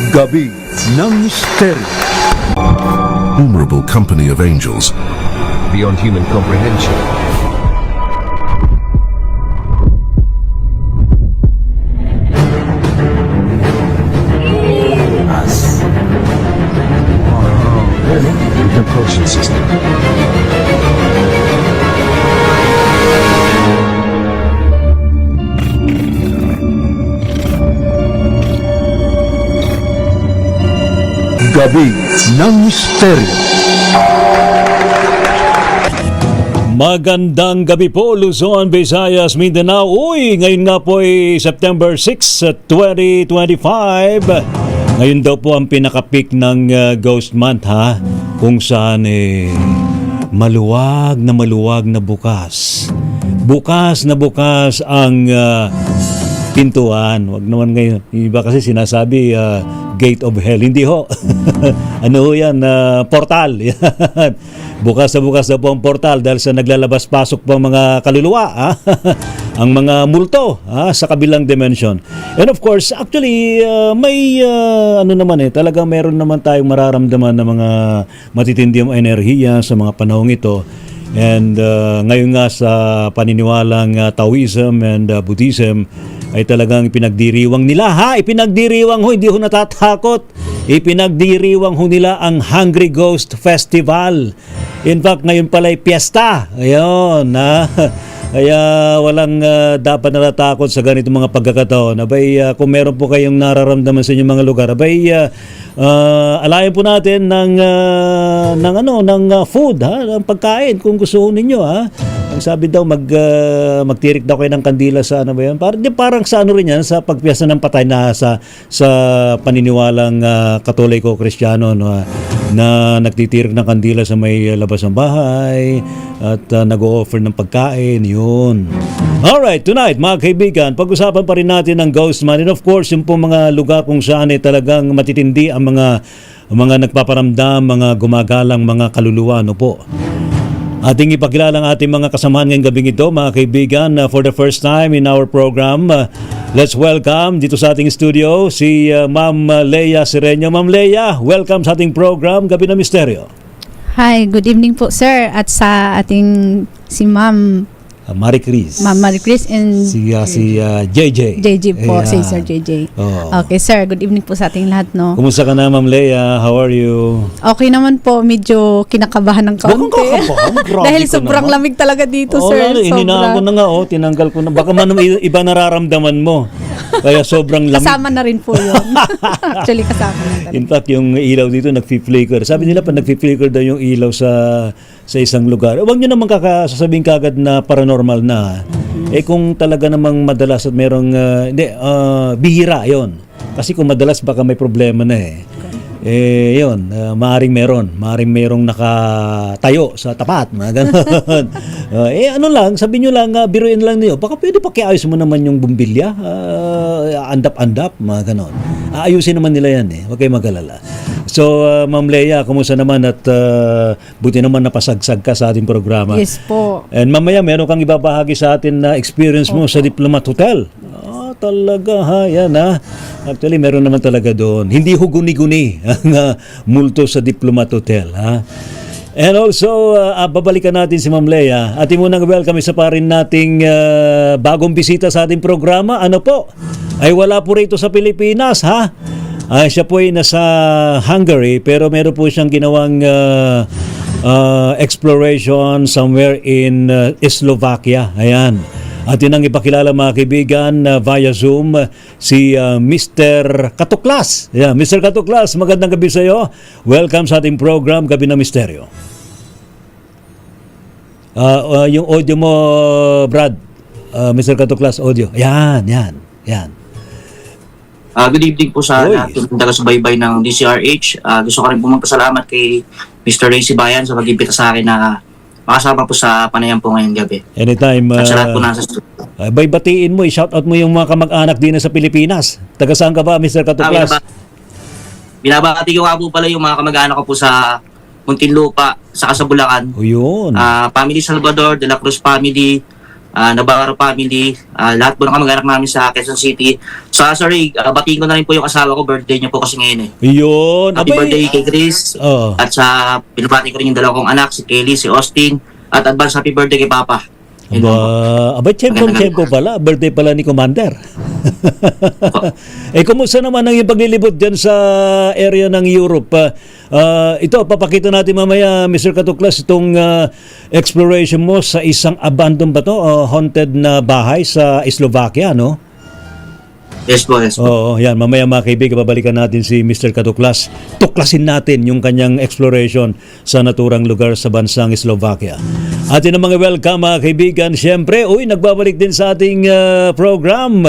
Gabi ng Misteryo. Innumerable company of angels. Beyond human comprehension. Us. Wow, really? The propulsion system. Gabi ng Misteryo. Magandang gabi po, Luzon, Visayas, Mindanao. Uy, ngayon nga po ay September 6, 2025. Ngayon daw po ang pinaka-peak ng Ghost Month, ha? Kung saan maluwag na bukas. Bukas na bukas ang pintuan. Wag naman ngayon. Iba kasi sinasabi Gate of Hell. Hindi ho. Ano ho yan? Portal. Yan. Bukas na po ang portal dahil sa naglalabas-pasok pang mga kaluluwa, ang mga multo sa kabilang dimension. And of course, actually, may talagang meron naman tayong mararamdaman na mga matitinding enerhiya sa mga panahong ito. And ngayon nga sa paniniwalang Taoism and Buddhism ay talagang ipinagdiriwang nila, ipinagdiriwang ho, hindi ho natatakot. Ipinagdiriwang ho nila ang Hungry Ghost Festival. In fact, ngayon pala ay piyesta. Ayun, kaya walang dapat natatakot sa ganitong mga pagkakataon. Abay, kung meron po kayong nararamdaman sa inyong mga lugar, abay, alayan po natin ng food, ng pagkain kung gusto ninyo, Ang sabi daw magtirik daw kayo ng kandila sa ano ba 'yan? Parang sa ano rin 'yan sa pagpiyesta ng patay na sa paniniwalang Katoliko Kristiyano, no, na nagtitirik ng kandila sa may labas ng bahay at nag-o-offer ng pagkain, 'yun. All right, tonight mga kaibigan, pag-usapan pa rin natin ang Ghost Man, and of course yung pong mga lugar kung saan talagang matitindi ang mga nagpaparamdam, mga gumagalang mga kaluluwa, no po. Ating ipakilala ang ating mga kasamahan ngayong gabing ito, mga kaibigan, for the first time in our program. Let's welcome dito sa ating studio si Ma'am Leia Sereño. Ma'am Leia, welcome sa ating program, Gabi ng Misteryo. Hi, good evening po, sir. At sa ating si Ma'am Marie Chris. Ma'am Marie Chris and si JJ. JJ po, Yeah. si Sir JJ. Oh. Okay, sir. Good evening po sa ating lahat, no? Kumusta ka na, Ma'am Leia? How are you? Okay naman po. Medyo kinakabahan ng kaunti. Dahil sobrang lamig talaga dito, sir. Hininaan ko na nga, tinanggal ko na. Baka man iba nararamdaman mo. Kaya sobrang lamig. Kasama na rin po yun. Actually, kasama na rin. In fact, yung ilaw dito nag-flicker. Sabi nila pa nag-flicker daw yung ilaw sa isang lugar. Huwag nyo naman sasabihin kagad na paranormal na. Kung talaga namang madalas at merong bihira yon. Kasi kung madalas baka may problema na yun, maaring merong nakatayo sa tapat, mga ganon. Sabihin nyo lang, biruin lang niyo, baka pwede pakiayos mo naman yung bumbilya, andap-andap, mga ganon. Aayusin naman nila yan, huwag kayo mag-alala. So, Ma'am Leia, kumusta naman at buti naman napasagsag ka sa ating programa. Yes po. And mamaya, meron kang ibabahagi sa atin na experience mo sa Diplomat Hotel. Talaga yan Actually, meron naman talaga doon. Hindi ho guni-guni ang multo sa Diplomat Hotel, And also, babalikan natin si Ma'am Leia. At munang welcome isa pa rin nating bagong bisita sa ating programa. Ano po? Ay wala po rito sa Pilipinas, siya po ay nasa Hungary, pero meron po siyang ginawang exploration somewhere in Slovakia. Ayan. At yun ang ipakilala, mga kaibigan, via Zoom, si Mr. Katuklas. Yeah, Mr. Katuklas, magandang gabi sa iyo. Welcome sa ating program, Gabi ng Misteryo. Yung audio mo, Brad, Mr. Katuklas, audio. Yan. Good evening po sa lahat ng taga-subaybay ng DCRH. Gusto ko rin po magpasalamat kay Mr. Ray Sibayan sa pag-imbita sa akin na makasama po sa panayam po ngayong gabi. Anytime. At sa lahat po nasa studio. Batiin mo, i-shoutout mo yung mga kamag-anak din sa Pilipinas. Taga saan ka ba, Mr. Katuklas? Binabati ko nga po pala yung mga kamag-anak ko po sa Muntinlupa, sa Bulacan. O yun. Family Salvador, De La Cruz family, Navarro family, lahat po ng kamag-anak namin sa Quezon City. Sa Ray, batiin ko na rin po yung asawa ko, birthday niya po kasi ngayon eh. Yun. Happy birthday kay Chris. Oo. At sa pinabati ko rin yung dalawa kong anak, si Kelly, si Austin. At advance happy birthday kay Papa. Yun po. Abay, tiyempo pala. Birthday pala ni Commander. Kumusta naman ang yung paglilibot dyan sa area ng Europe? Ito, papakita natin mamaya, Mr. Katuklas, itong exploration mo sa isang abandoned ba to? Haunted na bahay sa Slovakia, no? Yes po, yes po. Oo, yan. Mamaya mga kaibigan, babalikan natin si Mr. Katuklas. Tuklasin natin yung kanyang exploration sa naturang lugar sa bansang Slovakia. Atin ang mga welcome mga kaibigan. Siyempre, nagbabalik din sa ating program.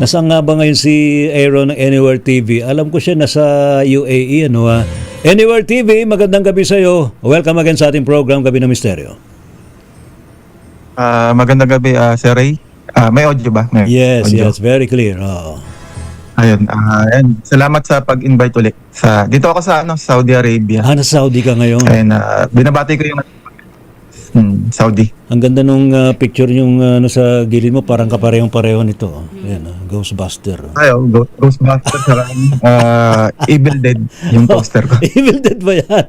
Nasaan nga ba ngayon si Aaron ng Anywhere TV? Alam ko siya nasa UAE. Anywhere TV, magandang gabi sa iyo. Welcome again sa ating program, Gabi ng Misteryo. Magandang gabi, Sir Ray. May audio ba? May Yes, audio. yes, very clear. Oo. Ayun, salamat sa pag-invite ulit. Dito ako sa Saudi Arabia. Nasa Saudi ka ngayon. And binabati ko yung Saudi. Ang ganda nung picture yung sa gilid mo, parang kaparehong-pareho nito. Yan, Ghostbuster. Ghostbusters, Evil Dead yung poster ko. Evil Dead ba yan?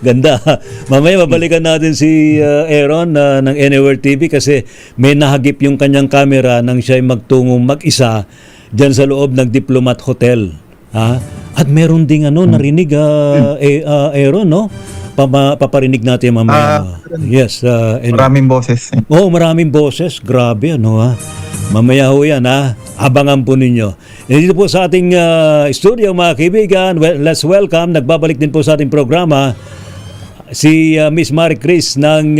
Ganda. Mamaya mabalikan natin si Aaron ng Anywhere TV kasi may nahagip yung kanyang camera nang siya'y magtungong mag-isa dyan sa loob ng Diplomat Hotel. At meron ding narinig Aaron, no? Paparinig natin mamaya. Yes. Maraming boses. Maraming boses. Grabe, Mamaya ho yan, Abangan po ninyo. Dito po sa ating studio, mga kaibigan, let's welcome, nagbabalik din po sa ating programa, si Miss Marie Chris ng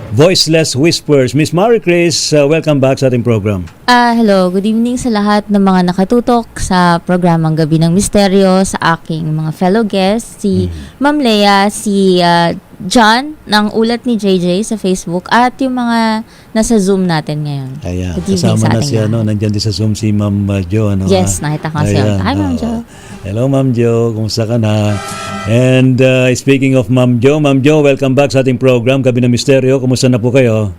Voiceless Whispers. Miss Marie Chris, welcome back sa ating program. Hello, good evening sa lahat ng mga nakatutok sa programang Gabi ng Misteryo, sa aking mga fellow guests, si Ma'am Lea, si John ng Ulat ni JJ sa Facebook, at yung mga nasa Zoom natin ngayon. Ayan, Good evening kasama sa na ating siya, lahat. nandiyan din sa Zoom si Ma'am Jo. Yes, nakita ko siya. Hi, Ma'am Jo. Hello, Ma'am Jo. Kumusta ka na? And speaking of Ma'am Jo, welcome back sa ating program, Gabi ng Misteryo. Kumusta na po kayo?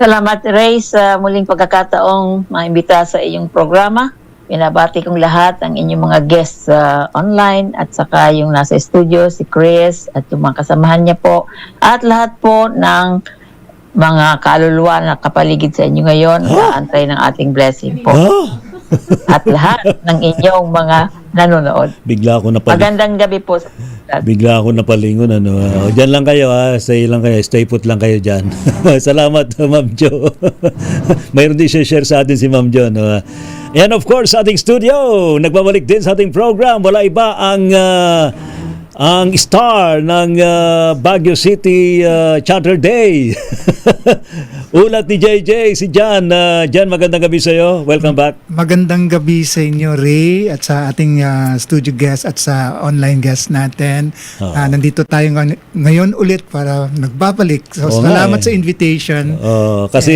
Salamat, Ray, sa muling pagkakataong maimbita sa iyong programa. Pinabati kong lahat ang inyong mga guests online at saka yung nasa studio, si Chris at yung mga kasamahan niya po. At lahat po ng mga kaluluwa na kapaligid sa inyo ngayon, naantay ng ating blessing po. At lahat ng inyong mga nanonood. Bigla ako napalingon. Magandang gabi po. Bigla ako napalingon. Diyan lang kayo, Stay lang kayo. Stay put lang kayo dyan. Salamat, Ma'am Jo. Mayroon din siya share sa atin si Ma'am Jo. And of course, sa ating studio, nagbabalik din sa ating program. Wala iba ang star ng Baguio City Charter Day. Ulat ni JJ, si Jan. Jan, magandang gabi sa iyo. Welcome back. Magandang gabi sa inyo, Ray, at sa ating studio guest at sa online guest natin. Nandito tayo ngayon ulit para nagbabalik. So, salamat sa invitation. Kasi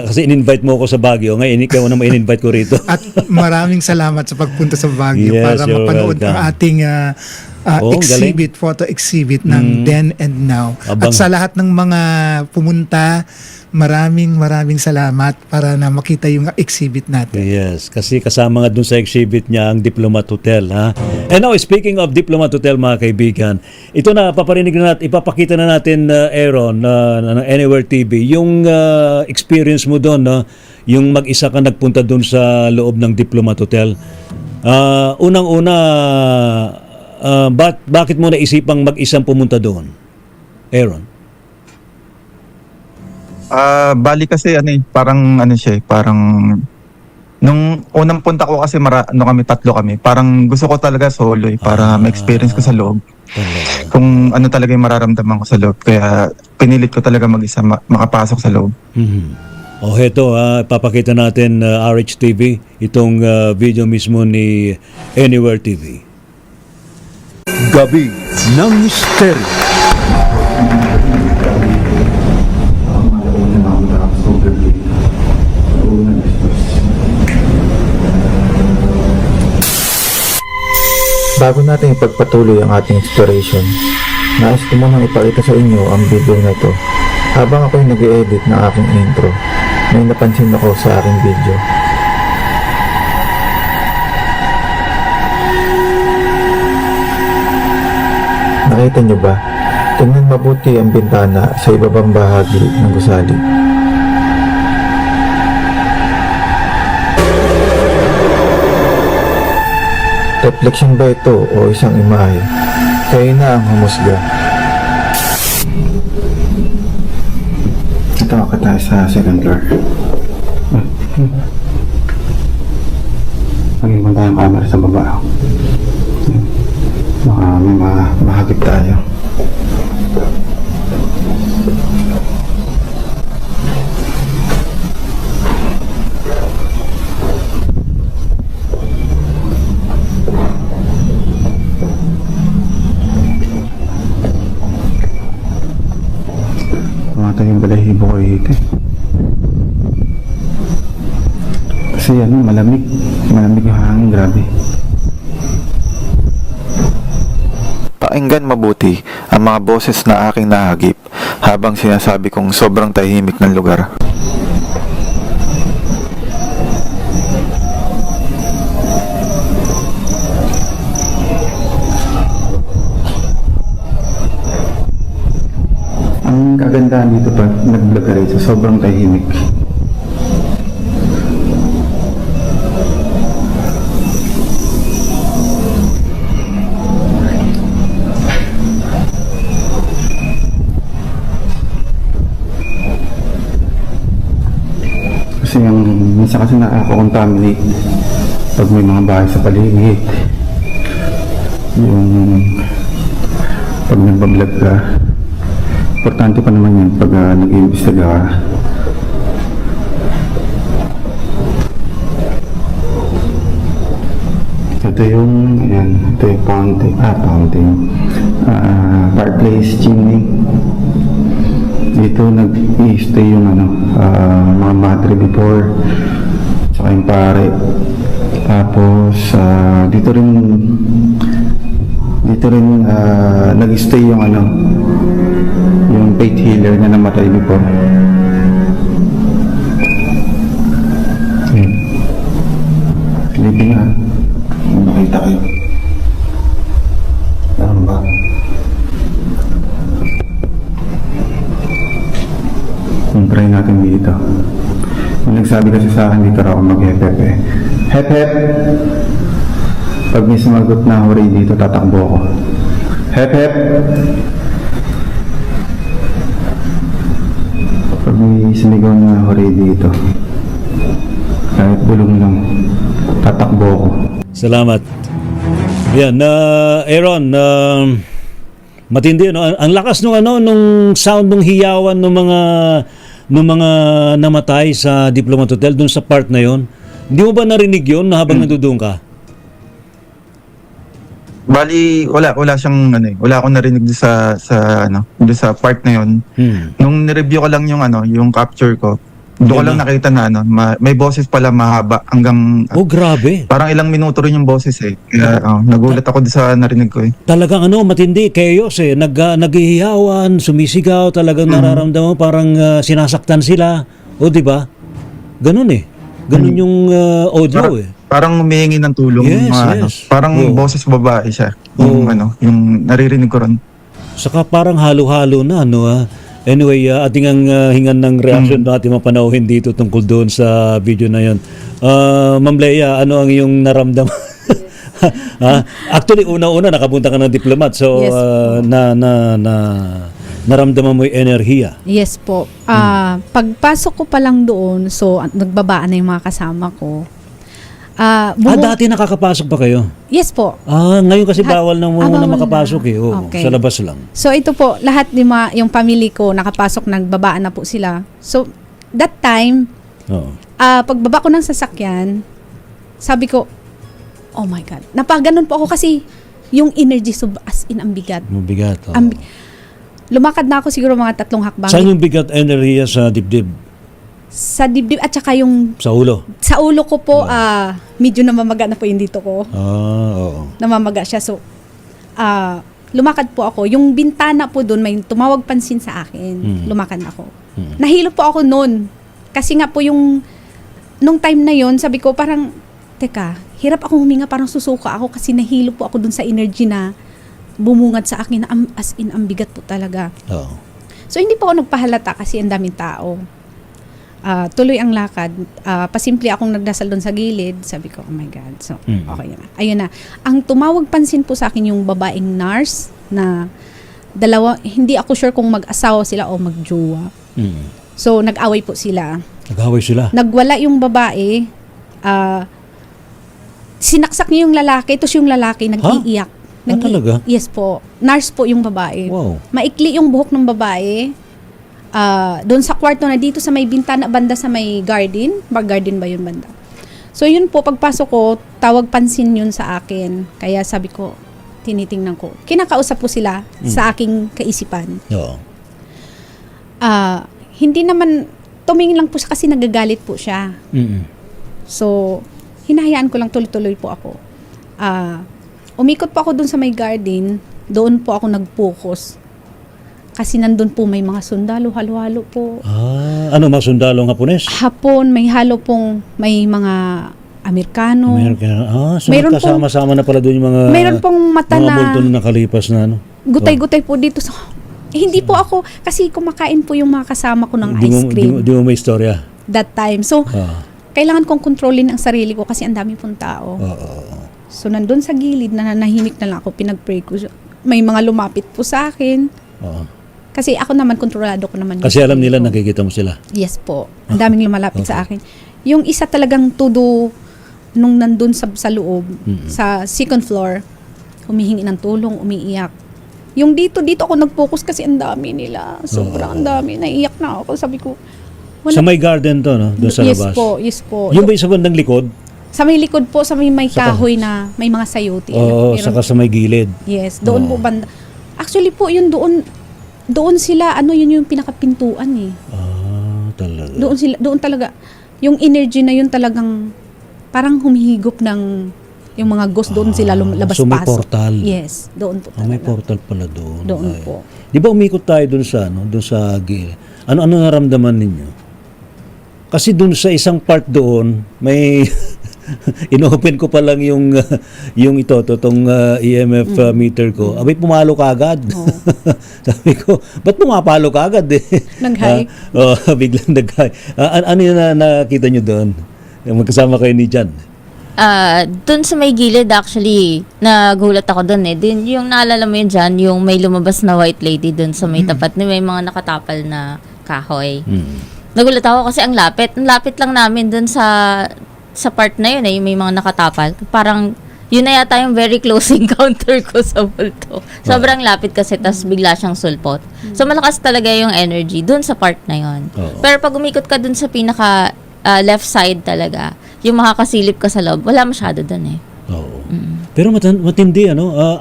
kasi in-invite mo ako sa Baguio. Ngayon, ikaw na ma-invite ko rito. At maraming salamat sa pagpunta sa Baguio para mapanood ang ating photo exhibit ng Then and Now. At sa lahat ng mga pumunta, maraming salamat para na makita yung exhibit natin. Yes, kasi kasama nga dun sa exhibit niya ang Diplomat Hotel. And now, speaking of Diplomat Hotel, mga kaibigan, ito na, ipapakita na natin, Aaron, ng Anywhere TV, yung experience mo doon, yung mag-isa ka nagpunta doon sa loob ng Diplomat Hotel. Unang-una, bakit mo naisipang mag-isang pumunta doon, Aaron? Bali kasi parang nung unang punta ko kasi kami, tatlo kami. Parang gusto ko talaga solo para ma-experience ko sa loob. Kung ano talaga yung mararamdaman ko sa loob. Kaya pinilit ko talaga mag-isa makapasok sa loob. Heto, papakita natin RHTV, itong video mismo ni Anywhere TV. Gabi ng Misteryo. Bago natin ipagpatuloy ang ating exploration, nais ko munang ipakita sa inyo ang video na ito Habang ako'y nag-edit ng aking intro, may napansin ako sa aking video. Nakita niyo ba? Tingnan mabuti ang bintana sa ibabang bahagi ng gusali. Reflection ba ito o isang imahe? Kayo na ang humusga. Ito ako tayo sa second floor. Mag-ibang tayong camera sa baba. Baka may mahagip tayo. Tumatay yung balahibo ko dito. Kasi malamig. Malamig yung hangin, grabe. Pakinggan mabuti ang mga boses na aking nahagip habang sinasabi kong sobrang tahimik ng lugar. Ang kagandahan dito pag nag-vlog ka rin, sobrang tahimik. Kasi minsan kasi nakaka-contaminate pag may mga bahay sa paligid. Yung pag nagbablog ka, importante pa naman yun pag nag-iimbestiga ka. Ito yung fireplace chimney. Dito nag-i-stay yung mga battery before, saka yung pare. Tapos dito rin nag-stay yung yung faith healer na namatay before. Sleeping makita kayo. Ano ba? Try natin dito. Yung nagsabi kasi sa akin dito raw mag-hep-hep eh. Hep-hep! Pag may sumagot na hooray dito, tatakbo ako. Hep-hep! Pag may sumigaw na hooray dito, kahit bulong lang, tatakbo ako. Salamat. Yan, Aaron, matindi, no? Ang lakas nung sound ng hiyawan ng mga namatay sa Diplomat Hotel dun sa part na yon. Hindi mo ba narinig yun habang nandoon ka? Bali, wala siyang wala akong narinig doon doon sa part na yon. Nung ni-review ko lang yung capture ko, doon ko lang nakita na may boses pala mahaba hanggang grabe. Parang ilang minuto rin yung boses eh. Kaya nagulat ako doon sa narinig ko eh. Talagang matindi, chaos eh. Naghihiyawan, sumisigaw, talagang nararamdaman parang sinasaktan sila. O di ba? Ganun eh. Ganun yung audio eh. Parang humihingi ng tulong. Yes. Parang boses babae siya. Yung naririnig ko ron. Saka parang halo-halo na Anyway, ating ang hingan ng reaction natin mapanauhin dito tungkol doon sa video na yon. Ma'am Leia, ano ang iyong naramdaman? Actually, una-una nakapunta ka ng diplomat. So, Yes. naramdaman mo yung enerhiya. Yes po. Pagpasok ko pa lang doon, so nagbabaan na yung mga kasama ko. Dati nakakapasok pa kayo? Yes po. Ngayon kasi bawal na muna bawal makapasok na. eh. Okay. Sa labas lang. So ito po, lahat yung family ko nakapasok, nagbabaan na po sila. So that time, pagbaba ko ng sasakyan, sabi ko, oh my God. Napaganon po ako kasi yung energy as in ang bigat. Mabigat. Lumakad na ako siguro mga 3 hakbang. Saan yung bigat enerhiya sa dibdib? Sa dibdib at saka yung Sa ulo? sa ulo ko po, medyo namamaga na po yung dito ko. Oo. Namamaga siya. So, lumakad po ako. Yung bintana po doon, may tumawag pansin sa akin. Lumakad ako. Nahilo po ako noon. Kasi nga po nung time na yon, sabi ko parang, teka, hirap akong huminga, parang susuka ako kasi nahilo po ako doon sa energy na bumungad sa akin na as in, ang bigat po talaga. Oo. So, hindi po ako nagpahalata kasi ang daming tao. Tuloy ang lakad. Pasimple akong nagdasal doon sa gilid. Sabi ko, oh my God. So, okay na. Ayun na. Ang tumawag pansin po sa akin yung babaeng nurse na dalawa, hindi ako sure kung mag-asawa sila o mag-jowa. So, nag-away po sila. Nag-away sila? Nagwala yung babae. Sinaksak niya yung lalaki. Tapos yung lalaki nag-iiyak. Talaga? Yes po. Nurse po yung babae. Wow. Maikli yung buhok ng babae. Doon sa kwarto na dito sa may bintana banda sa may garden. Garden ba yun banda? So yun po, pagpasok ko, tawag pansin yun sa akin. Kaya sabi ko, tinitingnan ko. Kinakausap po sila sa aking kaisipan. Oo. Hindi naman, tumingin lang po siya kasi nagagalit po siya. So, hinahayaan ko lang, tuloy-tuloy po ako. Umikot po ako doon sa may garden, doon po ako nag-focus. Kasi nandun po may mga sundalo, halo-halo po. Ano mga sundalo ng Hapones? Hapon, may halo pong, may mga Amerikano. So kasama-sama na pala doon yung mga mayroon pong mata mga na multo na nakalipas na ano. Gutay-gutay po dito. So, hindi po ako, kasi kumakain po yung mga kasama ko ng ice cream. Di mo may istorya? That time. So, kailangan kong kontrolin ang sarili ko kasi ang dami pong tao. So, nandun sa gilid, nanahimik na lang ako, pinag-pray ko. May mga lumapit po sa akin. Kasi ako naman, kontrolado ko naman. Kasi alam nila, nakikita mo sila. Yes po. Ang daming lumalapit sa akin. Yung isa talagang todo, nung nandun sa loob, sa second floor, humihingi ng tulong, umiiyak. Yung dito ako nag-focus kasi ang dami nila. Sobrang dami. Naiiyak na ako. Sabi ko, sa may garden to, no? Doon sa labas. Yes po. Yung ba sa bandang likod? Sa may likod po, sa may kahoy na may mga sayote. Saka sa may gilid. Yes, doon po banda. Actually po, yun doon sila, yun yung pinakapintuan eh. Talaga. Doon talaga, yung energy na yun talagang parang humihigop ng yung mga ghost, doon sila labas-pasok. So may portal. Yes, doon po talaga. May portal pala doon. Doon po. Di ba umikot tayo doon sa, doon sa gilid? Ano naramdaman ninyo? Kasi doon sa isang part doon, may inopen ko pa lang yung itong EMF meter ko. Abay, pumalo ka agad. Sabi ko, ba't pumapalo ka agad eh? Nag-high? Biglang nag-high. Ano yung nakita nyo doon? Magkasama kayo ni Jan? Doon sa may gilid actually, nagulat ako doon eh. Din yung naalala mo yun dyan, yung may lumabas na white lady doon sa may tapat na may mga nakatapal na kahoy. Nagulat ako kasi ang lapit. Ang lapit lang namin doon sa part na yun eh, yung may mga nakatapal. Parang, yun na yata yung very close encounter ko sa multo. Sobrang lapit kasi, tas bigla siyang sulpot. So, malakas talaga yung energy dun sa part na yun. Pero pag umikot ka dun sa pinaka left side talaga, yung makakasilip ka sa loob, wala masyado dun eh. Pero matindi,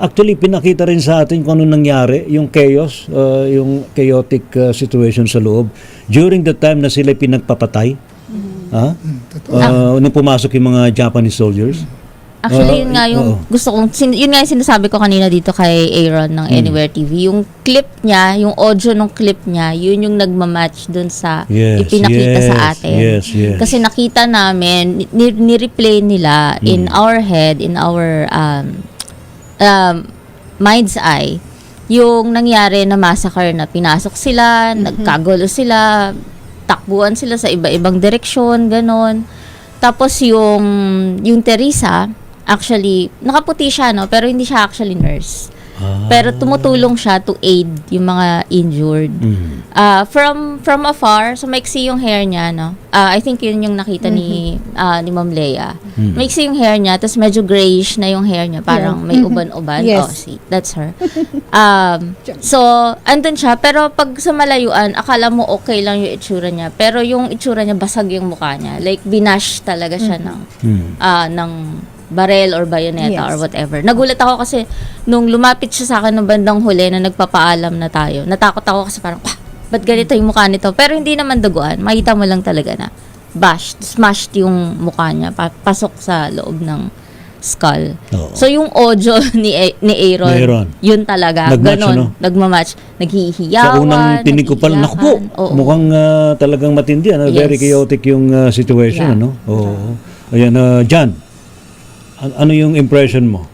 actually, pinakita rin sa atin kung ano nangyari, yung chaos, yung chaotic situation sa loob, during the time na sila pinagpapatay. Nung pumasok yung mga Japanese soldiers. Actually, yun nga yung gusto kong, yun nga yung sinasabi ko kanina dito kay Aaron ng Anywhere TV. Yung clip niya, yung audio ng clip niya, yun yung nagmamatch dun sa ipinakita sa atin. Yes. Kasi nakita namin, ni-replay nila in our head, in our mind's eye, yung nangyari na massacre na pinasok sila, nagkagulo sila, takbuhan sila sa iba-ibang direksyon, ganon. Tapos yung Teresa, actually, nakaputi siya, no? Pero hindi siya actually nurse. Pero tumutulong siya to aid yung mga injured. From afar, so maiksi yung hair niya, no? I think yun yung nakita ni Ma'am Lea. Maiksi yung hair niya, tapos medyo grayish na yung hair niya, parang may uban-uban. Yes. Oh, see, that's her. So, andun siya, pero pag sa malayuan, akala mo okay lang yung itsura niya, pero yung itsura niya, basag yung mukha niya. Like, binash talaga siya ng barel or bayoneta or whatever. Nagulat ako kasi nung lumapit siya sa akin ng bandang huli na nagpapaalam na tayo, natakot ako kasi parang, ba't ganito yung mukha nito? Pero hindi naman duguan. Makita mo lang talaga na smashed yung mukha niya, pasok sa loob ng skull. Oo. So yung audio ni Aaron, Ni Aaron. yun talaga, Nag-match, ganon, ano? nagmamatch, naghihiyawan, Sa unang tinig ko pa lang, naku po, nag-iiyakan. Oo. mukhang talagang matindi. Very Yes. chaotic yung situation. Yeah. Ano? Oo. Ayan, John, ano yung impression mo?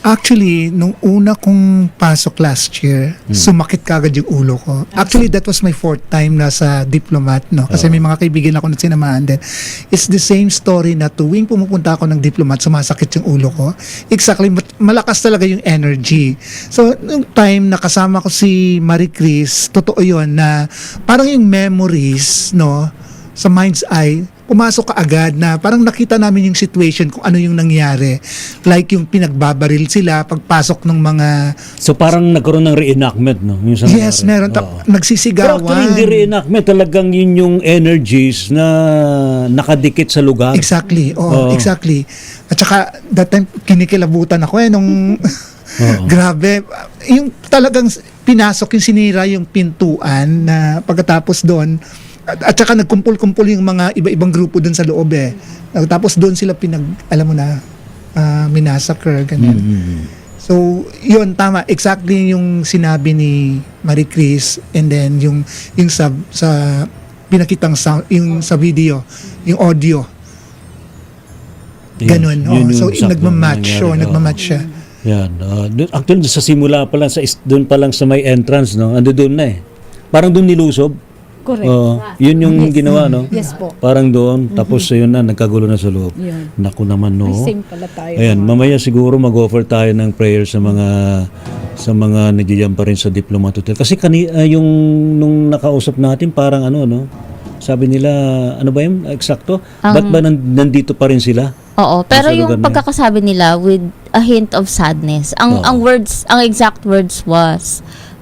Actually, nung una kong pasok last year, sumakit kagad yung ulo ko. Actually, that was my fourth time na sa Diplomat, no? Kasi may mga kaibigan ako na sinamahan din. It's the same story na tuwing pumupunta ako ng Diplomat, sumasakit yung ulo ko. Exactly, malakas talaga yung energy. So, nung time na kasama ko si Marie Chris, totoo yun na parang yung memories, no, sa mind's eye, pumasok ka agad na parang nakita namin yung situation kung ano yung nangyari. Like yung pinagbabaril sila pagpasok ng mga... So parang nagkaroon ng reenactment, no? Yung sa Yes, nangyari. meron. Oo. Nagsisigawan. Pero actually, hindi reenactment. Talagang yun yung energies na nakadikit sa lugar. Exactly. Oo. Oo, exactly. At saka, that time, kinikilabutan ako nung... Grabe. Yung talagang pinasok yung sinira yung pintuan na pagkatapos doon, at saka nagkumpul-kumpul yung mga iba-ibang grupo doon sa loob eh. Tapos doon sila alam mo na, minasacre, ganyan. So, yun, tama. Exactly yung sinabi ni Marie Chris, and then yung sa pinakitang sound, yung sa video, yung audio. Yes, Ganun. yun yung So, sakto nagmamatch. nangyari. Nagmamatch siya. Yan. Actually, sa simula pa lang, doon pa lang sa may entrance, no? Ando doon na eh. Parang doon nilusob. Correct. Yun yung ginawa, no? Yes po. Parang doon. Tapos yun na, nagkagulo na sa loob. Yun. Naku naman, no? May same pala tayo. Ayan, mamaya siguro mag-offer tayo ng prayer sa mga nandiyan pa rin sa Diplomat Hotel. Kasi yung nung nakausap natin, parang ano, no? Sabi nila, ano ba yun? Eksakto? Ba't ba nandito pa rin sila? Oo, pero Sa lugar yung na yun? pagkakasabi nila with a hint of sadness. Ang exact words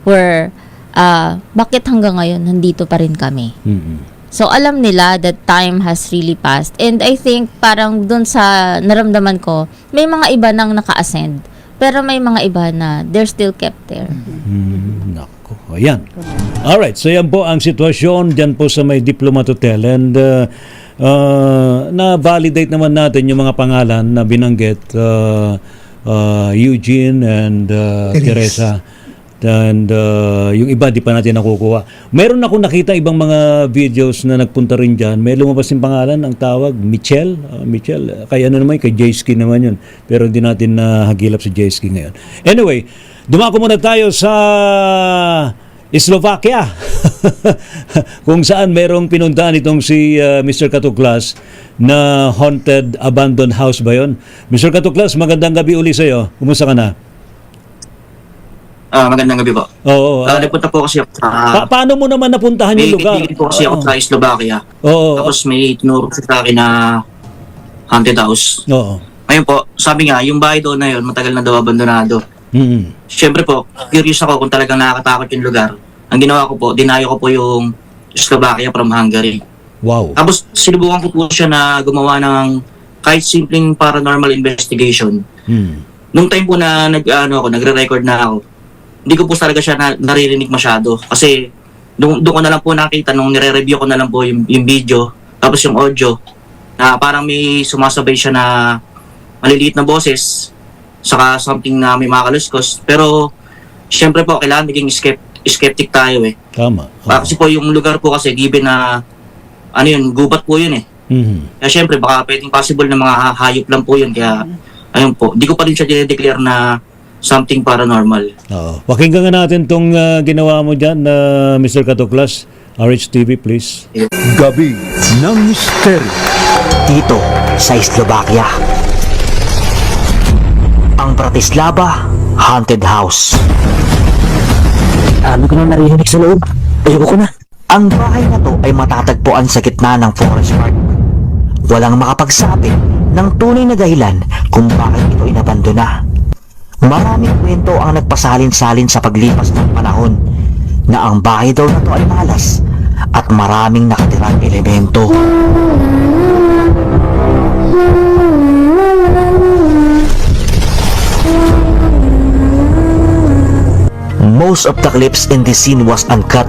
were bakit hanggang ngayon nandito pa rin kami? So alam nila that time has really passed, and I think parang dun sa naramdaman ko, may mga iba nang naka-ascend, pero may mga iba na they're still kept there. Nako, ayan. Alright, so yan po ang sitwasyon dyan po sa may Diplomat Hotel, and na-validate naman natin yung mga pangalan na binanggit, Eugene and Teresa. And yung iba di pa natin nakukuha. Meron ako nakita ibang mga videos na nagpunta rin dyan. May lumabas yung pangalan, ang tawag Michelle. Kay ano naman, kay Jayski naman yun. Pero hindi natin nahagilap si Jayski ngayon. Anyway, dumako muna tayo sa Slovakia. Kung saan merong pinuntahan itong si Mr. Katuklas na haunted abandoned house ba yun? Mr. Katuklas, magandang gabi uli sa'yo. Kumusta ka na? Magandang gabi po. Oo. Napunta po kasi ako sa... Paano mo naman napuntahan yung lugar? May po kasi ako sa Slovakia. Oo. Tapos may tinuro sa akin na haunted house. Oo. Ngayon po, sabi nga, yung bahay doon na yun, matagal na daw abandonado. Siyempre po, curious ako kung talagang nakakatakot yung lugar. Ang ginawa ko po, dinayo ko po yung Slovakia from Hungary. Wow. Tapos sinubukan ko po siya na gumawa ng kahit simpleng paranormal investigation. Nung time po na nagre-record na ako, hindi ko po talaga siya naririnig masyado. Kasi doon ko na lang po nakita nung nire-review ko na lang po yung video, tapos yung audio, na parang may sumasabay siya na maliliit na boses, saka something na may makakaluskos. Pero syempre po, kailangan maging skeptic tayo eh. Tama. Kasi po yung lugar po kasi given na gubat po yun eh. Kaya syempre baka pwedeng possible na mga hayop lang po yun. Kaya ayun po, di ko pa rin siya dinedeclare na something paranormal. Oo. Pakinggan nga natin tong ginawa mo dyan, Mr. Katuklas. RHTV, please. Gabi ng Misteryo. Dito sa Slovakia, ang Bratislava Haunted House. Ano ko na narinig sa loob? Ayoko ko na. Ang bahay na to ay matatagpuan sa gitna ng Forest Park. Walang makapagsabi ng tunay na dahilan kung bakit ito inabandona. Maraming kwento ang nagpasalin-salin sa paglipas ng panahon na ang bahay daw na to ay malas at maraming nakatirang elemento. Most of the clips in this scene was uncut,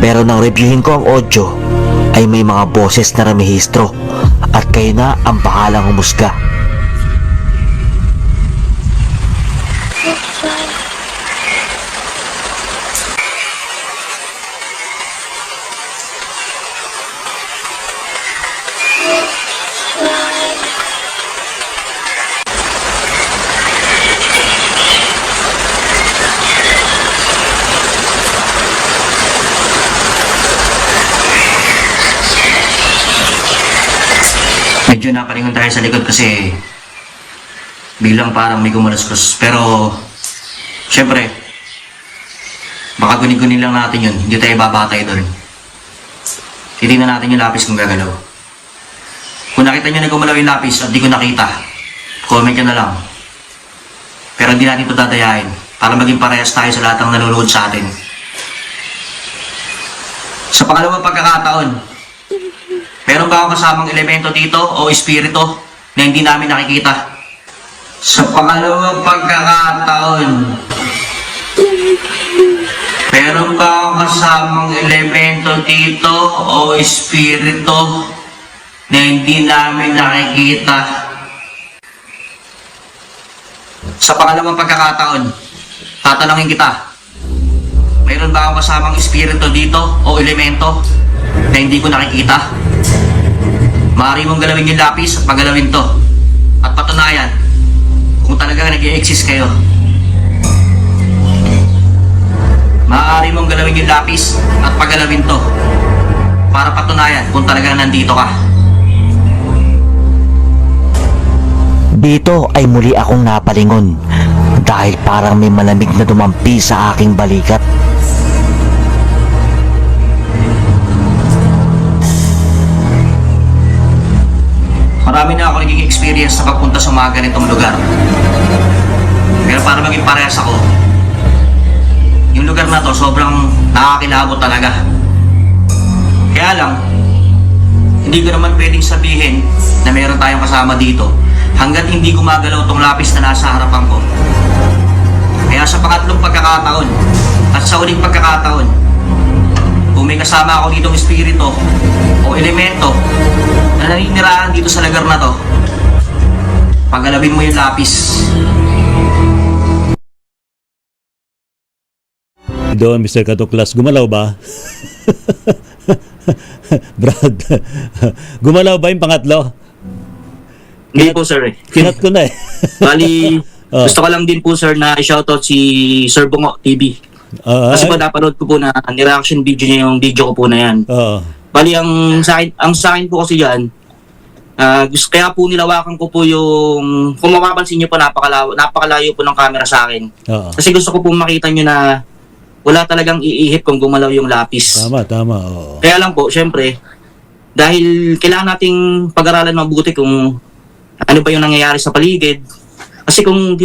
pero nang reviewin ko ang audio ay may mga boses na remehistro at kayo na ang bahalang humusga. medyo napalingon tayo sa likod kasi bilang parang may gumalastos. Pero, syempre, baka guni-guni lang natin yun. Hindi tayo babatay doon. Titignan natin yung lapis kung gagalaw. Kung nakita nyo na gumalaw yung lapis at di ko nakita, comment nyo na lang. Pero hindi natin ito dadayain para maging parehas tayo sa lahat ng nanonood sa atin. Sa pangalawang pagkakataon, meron ba akong kasamang elemento dito o espiritu na hindi namin nakikita? Sa pangalawang pagkakataon, meron ba akong kasamang elemento dito o espiritu na hindi namin nakikita? Sa pangalawang pagkakataon, tatanungin kita, mayroon ba akong kasamang espiritu dito o elemento na hindi ko nakikita? Maaari mong galawin yung lapis at pagalawin to. At patunayan kung talagang nag-i-exist kayo. Maaari mong galawin yung lapis at pagalawin to para patunayan kung talagang nandito ka. Dito ay muli akong napalingon dahil parang may malamig na dumampi sa aking balikat. Marami na ako naging experience sa pagpunta sa mga ganitong lugar. Pero para maging parehas ako, yung lugar na to sobrang nakakilabot talaga. Kaya lang, hindi ko naman pwedeng sabihin na meron tayong kasama dito hanggat hindi gumagalaw tong lapis na nasa harapan ko. Kaya sa pangatlong pagkakataon at sa uling pagkakataon, kung may kasama ako ditong espiritu o elemento na naniniraan dito sa lugar na to, pagalawin mo yung lapis. Doon, Mr. Katuklas, gumalaw ba? Brad, gumalaw ba yung pangatlo? Hindi po, sir. Kinat ko na eh. Bali, gusto ko lang din po, sir, na i-shoutout si Sir Bungo TV. Kasi po napanood ko po na ni-reaction video niya yung video ko po na yan. Bali, ang sa akin po kasi yan, kaya po nilawakan ko po yung, kung mapapansin nyo po, napakalayo po ng camera sa akin. Kasi gusto ko po makita nyo na wala talagang iihip kung gumalaw yung lapis. Tama. Kaya lang po, syempre, dahil kailangan nating pag-aralan mabuti kung ano ba yung nangyayari sa paligid. Kasi kung di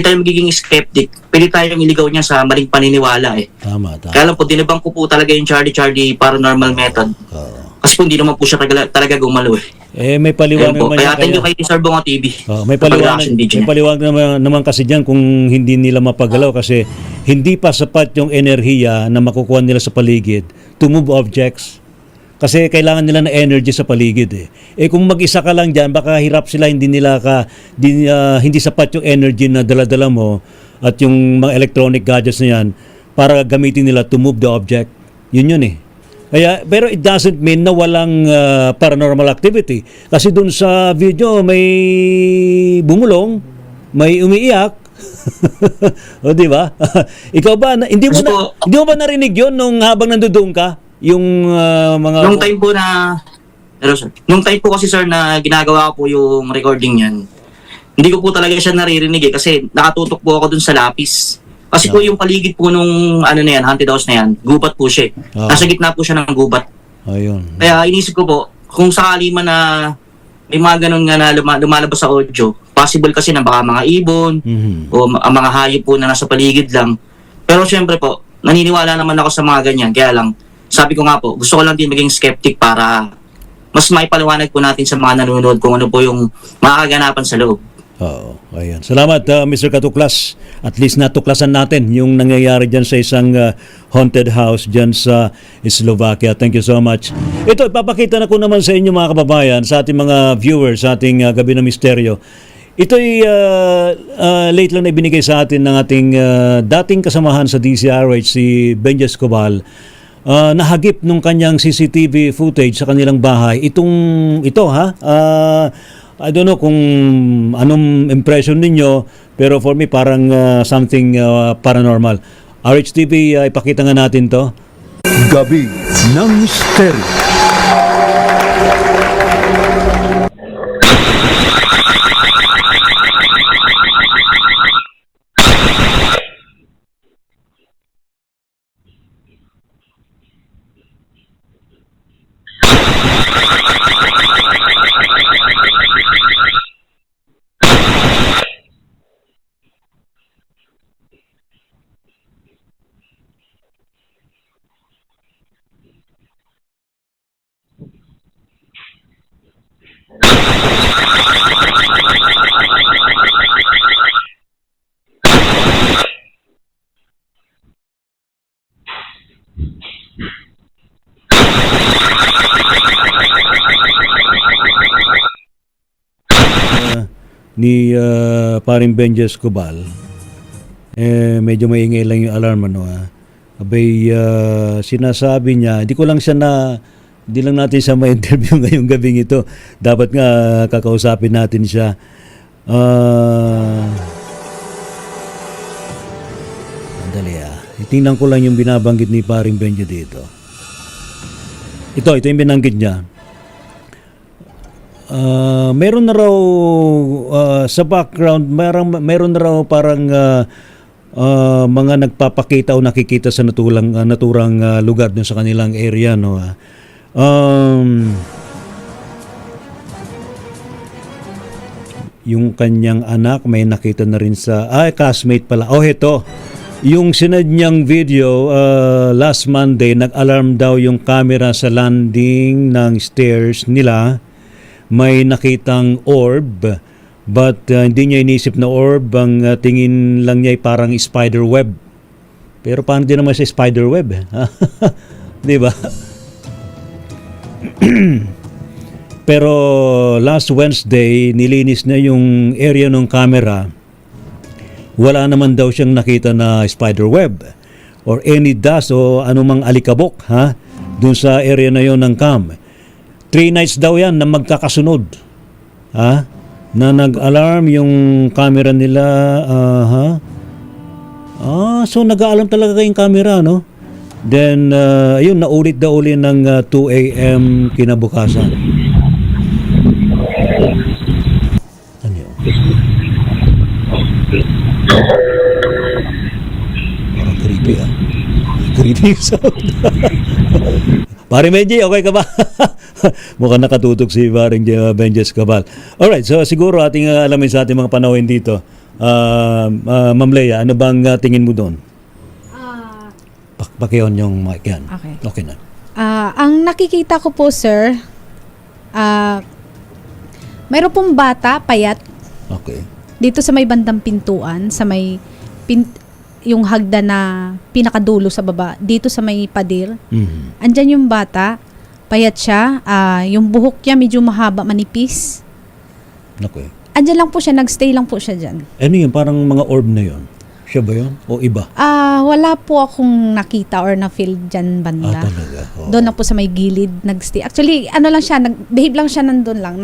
tayo magiging skeptic, pwede tayong iligaw niya sa maling paniniwala eh. Tama. Kaya lang po, dinibang ko po talaga yung Charlie Paranormal Method. Kasi kung di naman po siya talaga gumalaw eh. May paliwanag naman kaya thank you kay Sir Bungo TV. May paliwanag naman kasi dyan kung hindi nila mapagalaw kasi hindi pa sapat yung enerhiya na makukuha nila sa paligid to move objects. Kasi kailangan nila ng energy sa paligid eh. Kung mag-isa ka lang dyan, baka hirap sila, hindi sapat yung energy na dala-dala mo at yung mga electronic gadgets na yan para gamitin nila to move the object. Yun eh. Pero it doesn't mean na walang paranormal activity. Kasi dun sa video may bumulong, may umiiyak. O di ba? Ikaw ba hindi mo ba narinig 'yon nung habang nandoon ka? Yung mga nung time po na nung time po kasi sir na ginagawa ko po yung recording niyan. Hindi ko po talaga siya naririnig kasi nakatutok po ako dun sa lapis. Kasi po yung paligid po nung na yan, haunted house na yan, gubat po siya. Nasa gitna po siya ng gubat. Ayun. Kaya inisip ko po, kung sakali man na may mga ganun nga na lumalabas sa audio, possible kasi na baka mga ibon o ang mga hayop po na nasa paligid lang. Pero syempre po, naniniwala naman ako sa mga ganyan. Kaya lang, sabi ko nga po, gusto ko lang din maging skeptic para mas maipaliwanag po natin sa mga nanonood kung ano po yung makakaganapan sa loob. Ayan. Salamat, Mr. Katuklas. At least natuklasan natin yung nangyayari dyan sa isang haunted house dyan sa Slovakia. Thank you so much. Ito, ipapakita na ko naman sa inyo mga kababayan, sa ating mga viewers, sa ating Gabi ng Misteryo. Ito'y late lang na ibinigay sa atin ng ating dating kasamahan sa DCRH, si Benji Escobar. Nahagip nung kanyang CCTV footage sa kanilang bahay. Ito I don't know kung anong impression ninyo, pero for me parang something paranormal. RHTV, ipakita nga natin to. Gabi ng Misteryo. ni paring Benjes Cubal, medyo maingay lang yung alarm, ano, abay, sinasabi niya, hindi lang natin siya ma-interview ngayong gabing ito. Dapat nga kakausapin natin siya. Andali Itingnan ko lang yung binabanggit ni paring Benjo dito. Ito yung binanggit niya. Meron na raw sa background, meron na raw parang mga nagpapakita o nakikita sa naturang lugar dun sa kanilang area, no. Yung kanyang anak may nakita na rin sa classmate pala. Ito. Yung sinad niyang video last Monday, nag-alarm daw yung camera sa landing ng stairs nila. May nakitang orb, but hindi niya inisip na orb. Ang tingin lang niya ay parang spider web. Pero paano din naman sa spider web? Di ba? Pero last Wednesday, nilinis na yung area ng camera. Wala naman daw siyang nakita na spider web or any dust o anumang alikabok dun sa area na yon ng cam. 3 nights daw yan na magkakasunod. Na nag-alarm yung camera nila. So nag-alarm talaga yung camera, no? Then, ayun, naulit daw uli ng 2 a.m. kinabukasan. Ano yun? Parang creepy, Creepy yung sound. Pare Benji, okay ka ba? Mukhang nakatutok si paring Benjes Cubal. Alright, so siguro ating alamin sa ating mga panahon dito. Ma'am Lea, ano bang tingin mo doon? Pakion yung mic yan. Okay na. Ang nakikita ko po, sir, mayroon pong bata, payat. Okay. Dito sa may bandang pintuan, sa may yung hagda na pinakadulo sa baba, dito sa may pader. Andyan yung bata, payat siya, yung buhok niya medyo mahaba, manipis. Okay. Andyan lang po siya, nagstay lang po siya dyan. Ano yun? Parang mga orb na yun? Siya ba yun? O iba? Wala po akong nakita or na-feel dyan banda. Talaga? Oh. Doon na po sa may gilid, nagstay. Actually, ano lang siya, nag-behave lang siya nandun lang,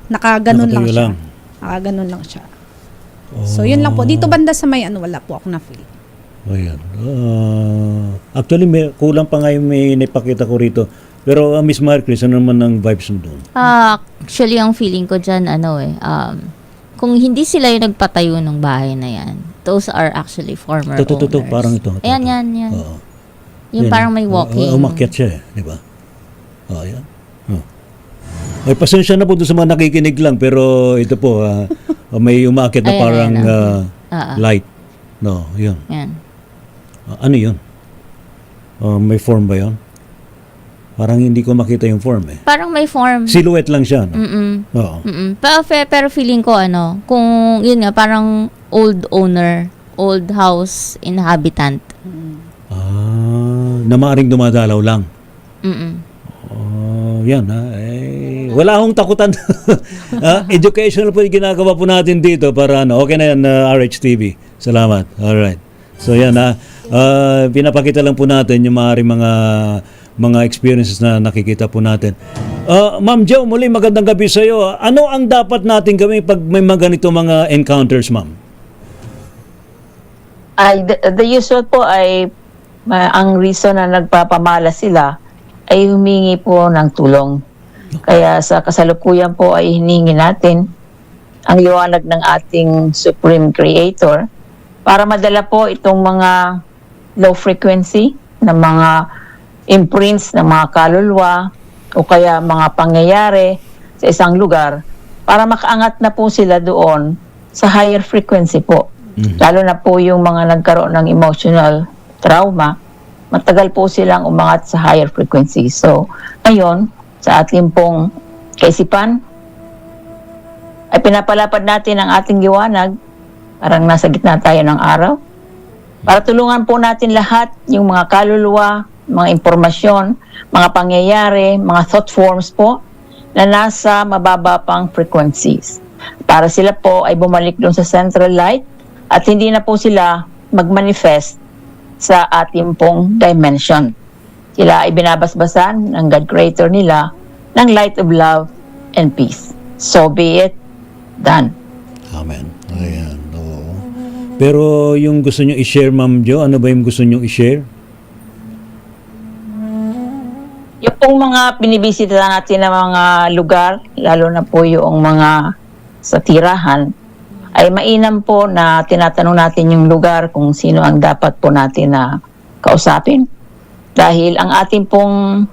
nakaganon lang siya. Nakaganon lang siya. So, yun lang po. Dito banda sa may wala po ako na-feel. Ayan. Actually, kulang pa nga yung may napakita ko rito. Pero Miss Marcris, ano naman ang vibes mo doon? Actually, ang feeling ko dyan, kung hindi sila yung nagpatayo ng bahay na yan, those are actually former owners. Parang ito. Ayan. Yung parang may walking. Umakyat siya di ba? Ayan. Ay, pasensya na po doon sa mga nakikinig lang, pero ito po, may umakyat na parang light. No, yun. Yan. Ano yun? May form ba yun? Parang hindi ko makita yung form Parang may form. Silhouette lang siya, no? Oo. Pero feeling ko, kung yun nga, parang old owner, old house inhabitant. Na maaaring dumadalaw lang. Yan, wala akong takutan. Educational po yung ginagawa po natin dito para okay na yan, RHTV. Salamat. Alright. So yan, pinapakita lang po natin yung maaaring mga experiences na nakikita po natin. Ma'am Jo, muli magandang gabi sa iyo. Ano ang dapat natin gawin pag may mga ganito mga encounters, ma'am? The usual po ay ang reason na nagpapamala sila ay humingi po ng tulong. Kaya sa kasalukuyan po ay hiningi natin ang liwanag ng ating Supreme Creator para madala po itong mga low frequency na mga imprints ng mga kaluluwa o kaya mga pangyayari sa isang lugar para makaangat na po sila doon sa higher frequency po. Lalo na po yung mga nagkaroon ng emotional trauma, matagal po silang umangat sa higher frequency. So, ngayon, sa ating pong kaisipan, ay pinapalapad natin ang ating liwanag, parang nasa gitna tayo ng araw, para tulungan po natin lahat yung mga kaluluwa, mga impormasyon, mga pangyayari, mga thought forms po, na nasa mababa pang frequencies. para sila po ay bumalik doon sa central light at hindi na po sila magmanifest sa ating pong dimension. Sila ay binabasbasan ng God Creator nila ng light of love and peace. So be it done. Amen. Ayan. Oo. Pero yung gusto nyo i-share, Ma'am Jo, ano ba yung gusto nyo i-share? Yung pong mga binibisita natin na mga lugar, lalo na po yung mga sa tirahan, ay mainam po na tinatanong natin yung lugar kung sino ang dapat po natin na kausapin. Dahil ang ating pong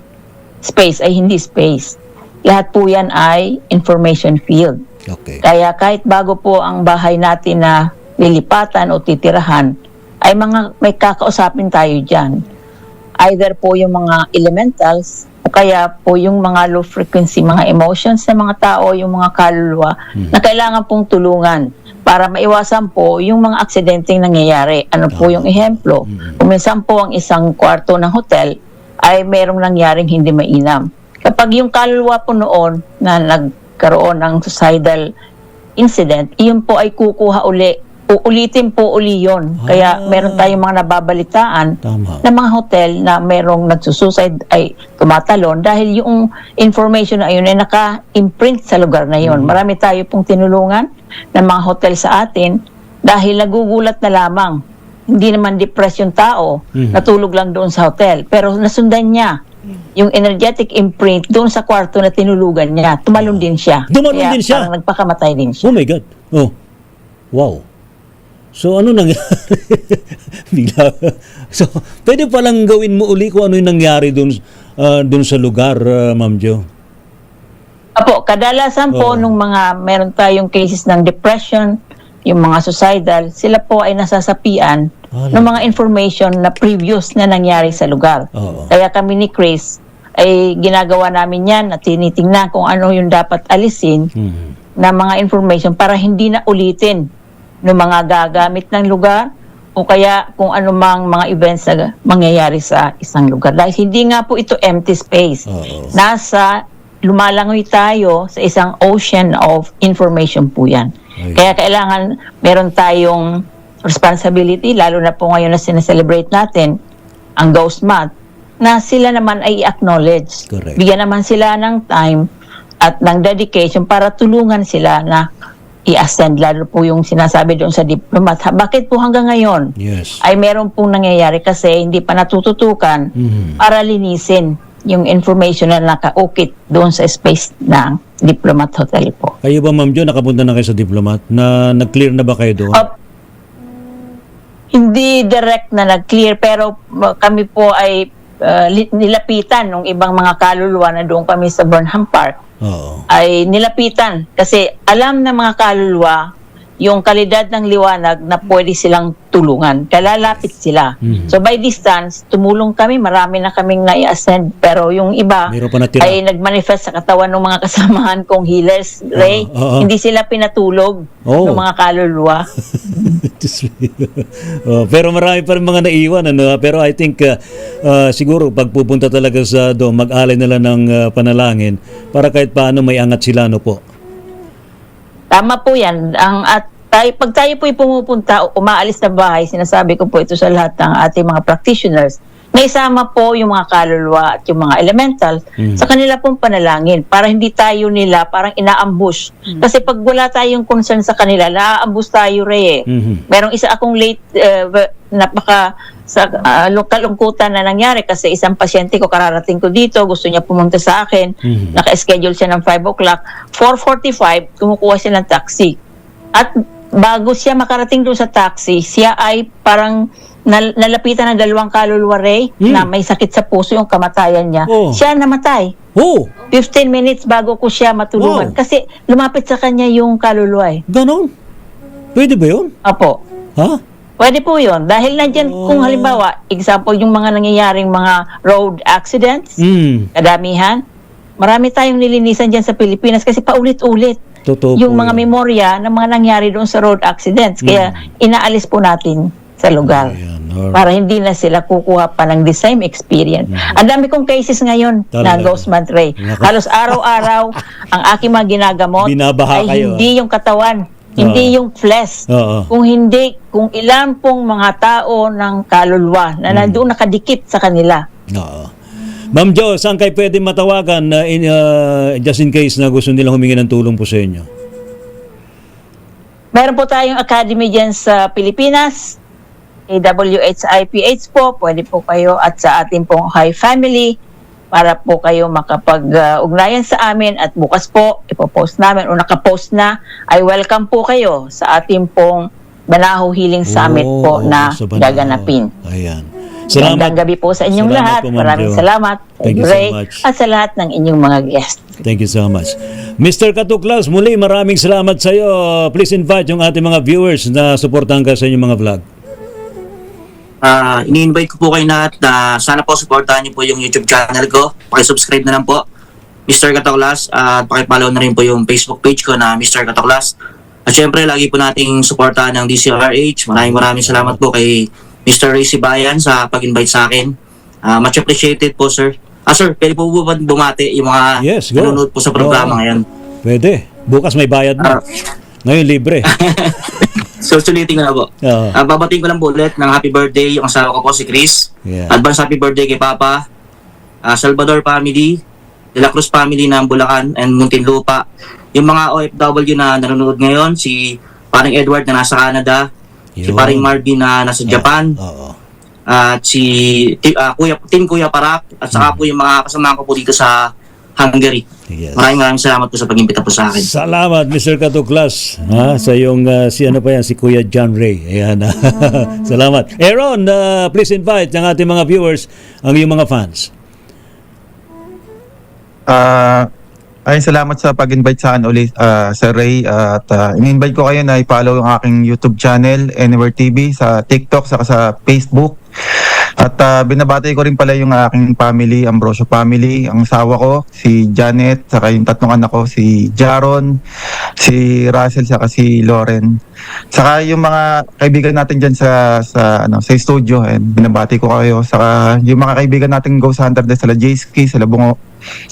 space ay hindi space. Lahat po yan ay information field. Okay. Kaya kahit bago po ang bahay natin na lilipatan o titirahan, ay may kakausapin tayo dyan. Either po yung mga elementals o kaya po yung mga low frequency, mga emotions ng mga tao, yung mga kaluluwa na kailangan pong tulungan para maiwasan po yung mga aksidenteng nangyayari. Ano po yung ehemplo? Kung minsan po ang isang kwarto ng hotel ay mayroong nangyaring hindi mainam. Kapag yung kaluluwa po noon na nagkaroon ng suicidal incident, iyon po ay kukuha uli. Uulitin po uli yun. Kaya meron tayong mga nababalitaan na mga hotel na merong nagsusuicide ay tumatalon dahil yung information na yun ay naka-imprint sa lugar na yun. Marami tayo pong tinulungan ng mga hotel sa atin dahil nagugulat na lamang. Hindi naman depressed yung tao, natulog lang doon sa hotel. Pero nasundan niya yung energetic imprint doon sa kwarto na tinulugan niya. Tumalon din siya. Tumalon din siya? Parang nagpakamatay din siya. Oh my God. Oh. Wow. So, ano nangyari? So, pwede palang gawin mo uli kung ano yung nangyari doon sa lugar, Ma'am Jo? Apo, kadalasan po nung meron tayong cases ng depression, yung mga suicidal, sila po ay nasasapian ng mga information na previous na nangyari sa lugar. Kaya kami ni Chris ay ginagawa namin yan at tinitingnan kung ano yung dapat alisin na mga information para hindi na ulitin ng mga gagamit ng lugar o kaya kung ano mang mga events na mangyayari sa isang lugar. Dahil hindi nga po ito empty space. Lumalangoy tayo sa isang ocean of information po yan. Kaya kailangan meron tayong responsibility, lalo na po ngayon na sineselebrate natin ang Ghost Month, na sila naman ay i-acknowledge. Correct. Bigyan naman sila ng time at ng dedication para tulungan sila na i-ascend, lalo po yung sinasabi doon sa diplomat. Bakit po hanggang ngayon ay meron pong nangyayari kasi hindi pa natututukan para linisin yung information na nakaukit doon sa space ng Diplomat Hotel po. Kayo ba, Ma'am Jo, nakapunta na kayo sa Diplomat? Nag-clear na ba kayo doon? Hindi direct na nag-clear pero kami po ay nilapitan ng ibang mga kaluluwa na doon kami sa Burnham Park. Ay nilapitan kasi alam ng mga kaluluwa yung kalidad ng liwanag na pwede silang tulungan. Kalalapit sila. So by distance, tumulong kami. Marami na kaming nai-ascend. Pero yung iba ay nag-manifest sa katawan ng mga kasamahan kong healers. Ray, hindi sila pinatulog ng mga kaluluwa. Pero marami pa rin mga naiwan. Pero I think siguro pagpupunta talaga sa doon, mag-alay nila ng panalangin para kahit paano may angat sila, ano po? Tama po yan. Pag tayo po pumupunta o umaalis na bahay, sinasabi ko po ito sa lahat ng ating mga practitioners, may isama po yung mga kaluluwa at yung mga elemental sa kanila pong panalangin para hindi tayo nila parang ina-ambush. Kasi pag wala tayong concern sa kanila, na-ambush tayo Merong isa akong late, kalungkutan na nangyari kasi isang pasyente ko, kararating ko dito, gusto niya pumunta sa akin, naka-schedule siya ng 5 o'clock, 4:45, kumukuha siya ng taxi. At bago siya makarating doon sa taxi, siya ay parang nalapitan ng 2 kaluluwa na may sakit sa puso, yung kamatayan niya. Siya namatay. 15 minutes bago ko siya matulungan. Kasi lumapit sa kanya yung kaluluwa. Ganon? Pwede ba yun? Apo. Pwede po yun. Dahil nandyan, kung halimbawa, example, yung mga nangyayaring mga road accidents, kadamihan, marami tayong nilinisan dyan sa Pilipinas kasi paulit-ulit. Yung mga memorya ng mga nangyari doon sa road accidents. Kaya inaalis po natin sa lugar. Alright. para hindi na sila kukuha pa ng the same experience. Ang dami kong cases ngayon na Talaga. ghost month, Ray. Nako. Halos araw-araw ang aking mga ginagamot Binabaha ay kayo, hindi yung katawan, hindi yung flesh. Oo. Kung ilan pong mga tao ng kaluluwa na nandoon nakadikit sa kanila. Oo. Ma'am Jo, saan kayo pwede matawagan na just in case na gusto nilang humingi ng tulong po sa inyo? Meron po tayong academy dyan sa Pilipinas, AWHIPH po, pwede po kayo at sa ating pong High Family para po kayo makapag-ugnayan sa amin at bukas po ipopost namin o nakapost na ay welcome po kayo sa ating pong Banahaw Healing Summit po na sa Banahaw. gaganapin. Ayan. Magandang gabi po sa inyong Salamat lahat. po, Ma'am Maraming Jo. salamat. Thank you so Ray, much. at sa lahat ng inyong mga guests. Thank you so much. Mr. Katuklas, muli maraming salamat sa iyo. Please invite yung ating mga viewers na suportahan ka sa inyong mga vlog. Ini-invite ko po kayo lahat na sana po supportahan niyo po yung YouTube channel ko. Paki-subscribe na lang po, Mr. Katuklas, at paki-follow na rin po yung Facebook page ko na Mr. Katuklas. At syempre, lagi po nating suportahan ng DCRH. Maraming salamat po kay Mr. Ray Sibayan sa pag-invite sa akin. Much appreciated po, sir. Sir, pwede po ba bumati yung mga Yes, go. nanonood po sa programa ngayon? Pwede. Bukas may bayad na. Ngayon libre. So, sulitin ko na po. Oo. Babatiin ko lang po ulit ng happy birthday yung asawa ko po, si Chris. Yeah. Advance happy birthday kay Papa, Salvador family, De La Cruz family ng Bulacan and Muntinlupa. Yung mga OFW na nanonood ngayon, si paring Edward na nasa Canada, si Yun. paring Marvin na nasa Japan, Oo. at si Team Kuya Parak, at saka po yung mga kasamahan ko po dito sa Hungary. Yes. Maraming salamat po sa pag-imbita po sa akin. Salamat, Mr. Katuklas. Sa yung, si Kuya John Ray. Ayan. Salamat. Aaron, please invite ang ating mga viewers, ang iyong mga fans. Salamat sa pag-invite sa akin ulit, Sir Ray. At in-invite ko kayo na i-follow yung aking YouTube channel, Anywhere TV, sa TikTok, saka sa Facebook. At binabati ko rin pala yung aking family, Ambrosio family, ang asawa ko, si Janet, saka yung tatlong anak ko, si Jaron, si Russell, saka si Lauren. Saka yung mga kaibigan natin dyan sa studio, and binabati ko kayo. Saka yung mga kaibigan natin Ghost Hunter din sa J-Ski, sa Labungo.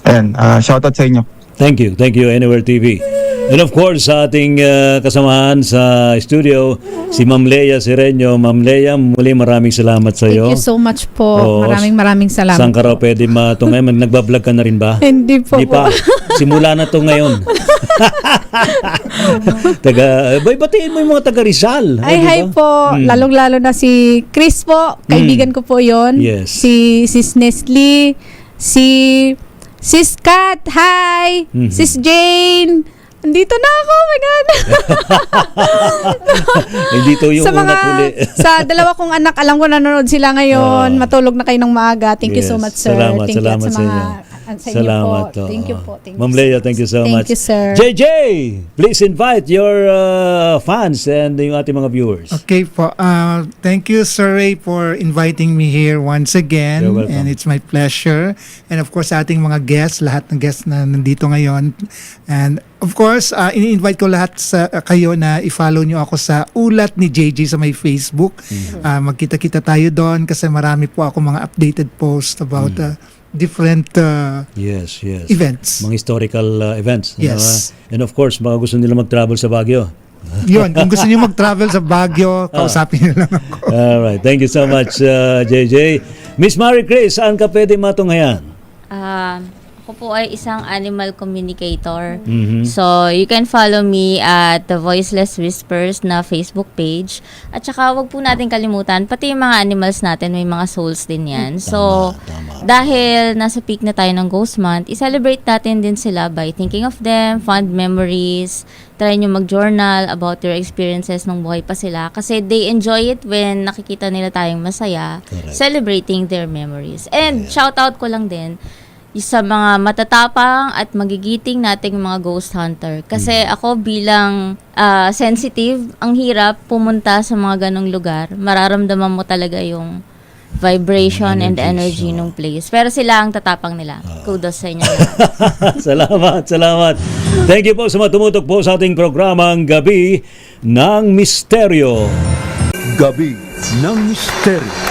Ayan, shoutout sa inyo. Thank you, Anywhere TV. And of course, sa ating kasamahan sa studio, si Ma'am Lea Sereño. Ma'am Lea, muli maraming salamat sa iyo. Thank you so much po. Oo. Maraming salamat. Saan ka raw pwede matungay? Nagbablog ka na rin ba? Hindi po. Hindi pa. Simula na to ngayon. Batiin mo yung mga taga Rizal. Ay, hi diba? po. Lalong-lalo na si Chris po. Kaibigan ko po yon. Yes. Si Sis Nestle. Si Sis Kat. Hi. Sis Jane. Andito na ako. Oh my God. Dito yung sa unang huli. sa dalawa kong anak, alam ko nanonood sila ngayon. Matulog na kayo ng maaga. Thank you so Yes. much, sir. Salamat Thank you sa at inyo. sa inyo Salamat. po. Thank you po. Thank Ma'am you, Lea, sir. thank you so Thank much. you, sir. JJ, please invite your fans and yung ating mga viewers. Okay po. Thank you, Sir Ray, for inviting me here once again. You're welcome. And it's my pleasure. And of course, sa ating mga guests, lahat ng guests na nandito ngayon. And of course, ini-invite ko lahat sa kayo na i-follow nyo ako sa Ulat ni JJ sa may Facebook. Magkita-kita tayo doon kasi marami po ako mga updated posts about different Yes. events. Mga historical events. Yes. And of course, baka gusto nila mag-travel sa Baguio. Yun, kung gusto niyo mag-travel sa Baguio, kausapin niyo lang ako. Alright, thank you so much, JJ. Miss Marie Grace, saan ka pwede matunghayan? Ako po ay isang animal communicator. So, you can follow me at The Voiceless Whispers na Facebook page. At saka, wag po natin kalimutan, pati yung mga animals natin, may mga souls din yan. So, dahil nasa peak na tayo ng Ghost Month, i-celebrate natin din sila by thinking of them, fond memories, try nyo mag-journal about your experiences nung buhay pa sila. Kasi they enjoy it when nakikita nila tayong masaya, celebrating their memories. And shout out ko lang din, sa mga matatapang at magigiting nating mga ghost hunter. Kasi ako bilang sensitive, ang hirap pumunta sa mga ganong lugar. Mararamdaman mo talaga yung vibration and energy nung place. Pero sila ang tatapang nila. Kudos sa inyo. Salamat. Thank you po sa matumutok po sa ating programang Gabi ng Misteryo. Gabi ng Misteryo.